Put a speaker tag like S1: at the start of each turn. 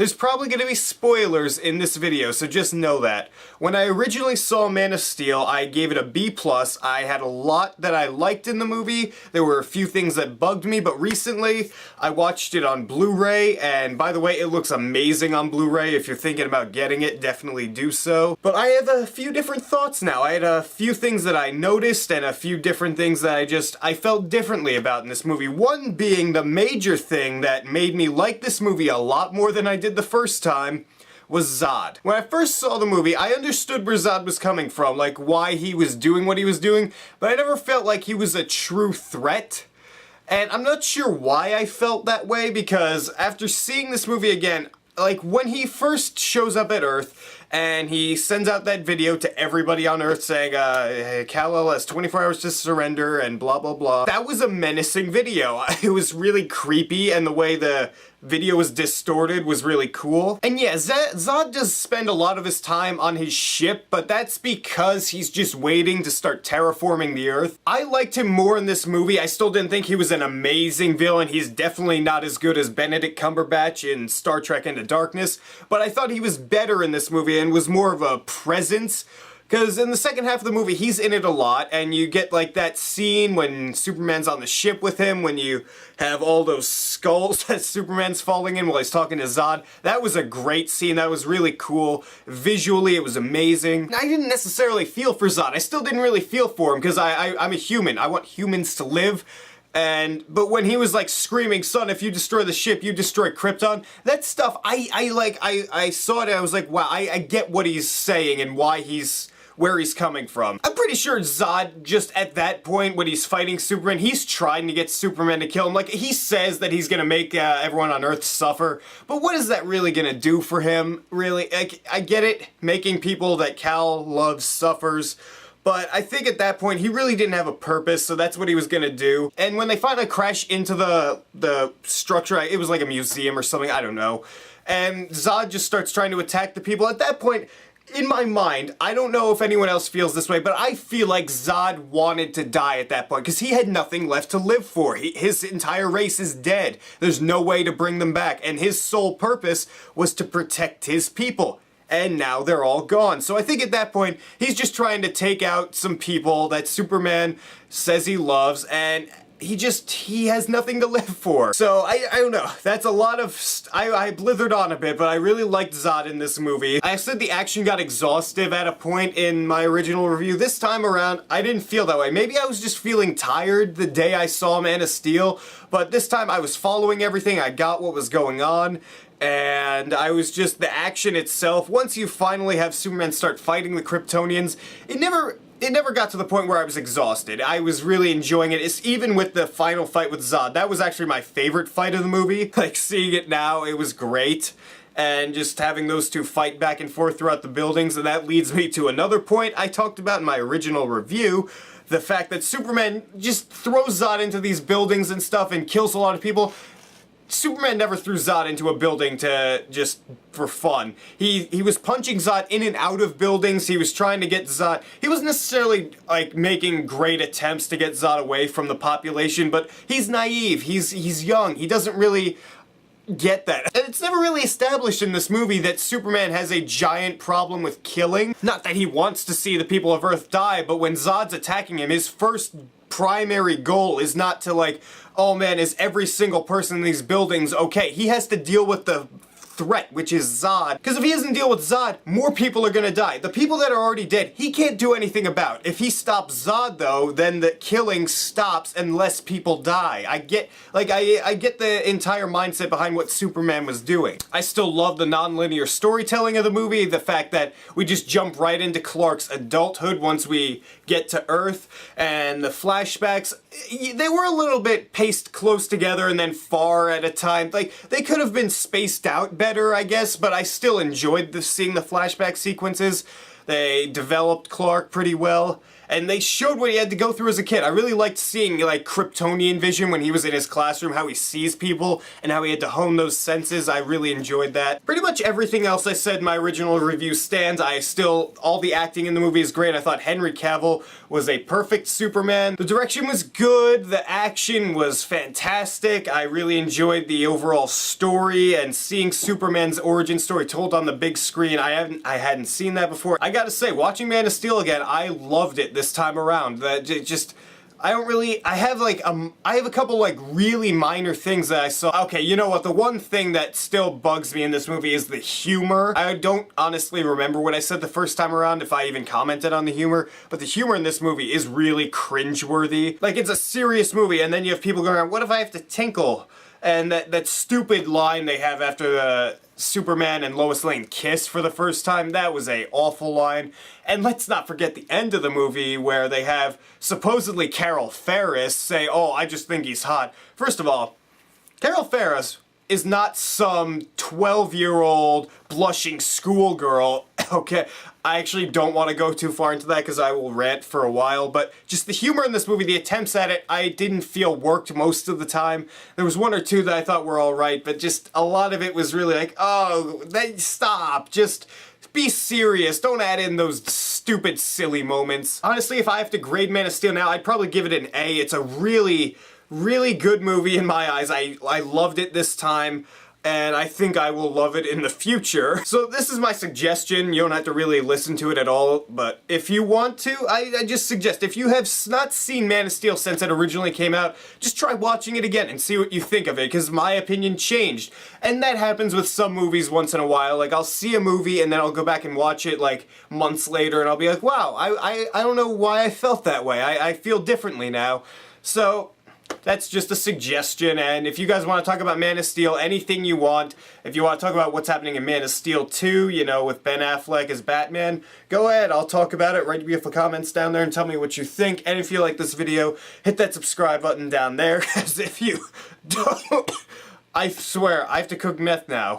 S1: There's probably going to be spoilers in this video, so just know that. When I originally saw Man of Steel, I gave it a B+. I had a lot that I liked in the movie. There were a few things that bugged me, but recently I watched it on Blu-ray, and by the way, it looks amazing on Blu-ray. If you're thinking about getting it, definitely do so. But I have a few different thoughts now. I had a few things that I noticed and a few different things that I felt differently about in this movie. One being the major thing that made me like this movie a lot more than I did the first time was Zod. When I first saw the movie, I understood where Zod was coming from, like why he was doing what he was doing, but I never felt like he was a true threat. And I'm not sure why I felt that way, because after seeing this movie again, like when he first shows up at Earth and he sends out that video to everybody on Earth saying, hey, Kal-El has 24 hours to surrender and blah blah blah. That was a menacing video. It was really creepy, and the way the video was distorted was really cool. And yeah, Zod does spend a lot of his time on his ship, but that's because he's just waiting to start terraforming the Earth. I liked him more in this movie. I still didn't think he was an amazing villain. He's definitely not as good as Benedict Cumberbatch in Star Trek Into Darkness, but I thought he was better in this movie and was more of a presence. Because in the second half of the movie, he's in it a lot, and you get like that scene when Superman's on the ship with him, when you have all those skulls that Superman's falling in while he's talking to Zod. That was a great scene. That was really cool. Visually, it was amazing. I didn't necessarily feel for Zod. I still didn't really feel for him, because I'm a human. I want humans to live. But when he was like screaming, son, if you destroy the ship, you destroy Krypton, that stuff, I saw it and I was like, wow, I get what he's saying and where he's coming from. I'm pretty sure Zod, just at that point when he's fighting Superman, he's trying to get Superman to kill him. Like, he says that he's gonna make everyone on Earth suffer, but what is that really gonna do for him, really? Like, I get it, making people that Kal loves suffers, but I think at that point, he really didn't have a purpose, so that's what he was gonna do. And when they finally crash into the structure, it was like a museum or something, I don't know, and Zod just starts trying to attack the people. At that point, in my mind, I don't know if anyone else feels this way, but I feel like Zod wanted to die at that point, because he had nothing left to live for. His entire race is dead. There's no way to bring them back, and his sole purpose was to protect his people. And now they're all gone. So I think at that point, he's just trying to take out some people that Superman says he loves, and he has nothing to live for. So, I don't know. That's a lot of... I blithered on a bit, but I really liked Zod in this movie. I said the action got exhaustive at a point in my original review. This time around, I didn't feel that way. Maybe I was just feeling tired the day I saw Man of Steel, but this time I was following everything. I got what was going on, and I was just... the action itself, once you finally have Superman start fighting the Kryptonians, it never got to the point where I was exhausted. I was really enjoying it. It's even with the final fight with Zod. That was actually my favorite fight of the movie. Like, seeing it now, it was great. And just having those two fight back and forth throughout the buildings. And that leads me to another point I talked about in my original review. The fact that Superman just throws Zod into these buildings and stuff and kills a lot of people. Superman never threw Zod into a building just for fun. He was punching Zod in and out of buildings. He was trying to get Zod. He wasn't necessarily like making great attempts to get Zod away from the population, but he's naive. He's young. He doesn't really get that. And it's never really established in this movie that Superman has a giant problem with killing. Not that he wants to see the people of Earth die, but when Zod's attacking him, his first primary goal is not to like, oh man, is every single person in these buildings okay? He has to deal with the threat, which is Zod. Because if he doesn't deal with Zod, more people are gonna die. The people that are already dead, he can't do anything about. If he stops Zod, though, then the killing stops and less people die. I get the entire mindset behind what Superman was doing. I still love the non-linear storytelling of the movie, the fact that we just jump right into Clark's adulthood once we get to Earth, and the flashbacks, they were a little bit paced close together and then far at a time. Like, they could have been spaced out better, I guess, but I still enjoyed seeing the flashback sequences. They developed Clark pretty well. and they showed what he had to go through as a kid. I really liked seeing, like, Kryptonian vision when he was in his classroom, how he sees people, and how he had to hone those senses. I really enjoyed that. Pretty much everything else I said in my original review stands. All the acting in the movie is great. I thought Henry Cavill was a perfect Superman. The direction was good, the action was fantastic. I really enjoyed the overall story, and seeing Superman's origin story told on the big screen. I hadn't seen that before. I gotta say, watching Man of Steel again, I loved it this time around. That just, I have a couple like really minor things that I saw. Okay, you know what, the one thing that still bugs me in this movie is the humor. I don't honestly remember what I said the first time around, if I even commented on the humor, but the humor in this movie is really cringeworthy. Like, it's a serious movie, and then you have people going around, what if I have to tinkle? And that stupid line they have after Superman and Lois Lane kiss for the first time, that was a awful line. And let's not forget the end of the movie where they have supposedly Carol Ferris say, oh, I just think he's hot. First of all, Carol Ferris is not some 12-year-old blushing schoolgirl. Okay, I actually don't want to go too far into that because I will rant for a while, but just the humor in this movie, the attempts at it, I didn't feel worked most of the time. There was one or two that I thought were alright, but just a lot of it was really like, oh, stop, just be serious, don't add in those stupid, silly moments. Honestly, if I have to grade Man of Steel now, I'd probably give it an A. It's a really good movie in my eyes. I loved it this time, and I think I will love it in the future. So this is my suggestion. You don't have to really listen to it at all, but if you want to, I just suggest, if you have not seen Man of Steel since it originally came out, just try watching it again and see what you think of it, because my opinion changed. And that happens with some movies once in a while. Like, I'll see a movie and then I'll go back and watch it like months later and I'll be like, wow, I don't know why I felt that way. I feel differently now. So that's just a suggestion, and if you guys want to talk about Man of Steel, anything you want, if you want to talk about what's happening in Man of Steel 2, you know, with Ben Affleck as Batman, go ahead, I'll talk about it. Write me beautiful comments down there and tell me what you think, and if you like this video, hit that subscribe button down there, because if you don't, I swear, I have to cook meth now.